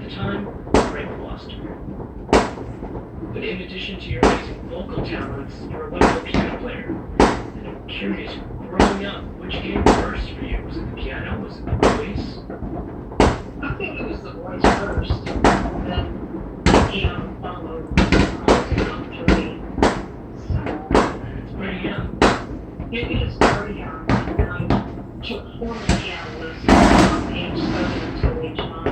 the time, great philosopher. But in addition to your amazing vocal talents, you're a wonderful piano player. And I'm curious, growing up, which came first for you? Was it the piano? Was it the voice? I think it was the voice first, then the piano followed after me. So It's pretty young. it is very young. And I took formal piano lessons from age 7 until age 9.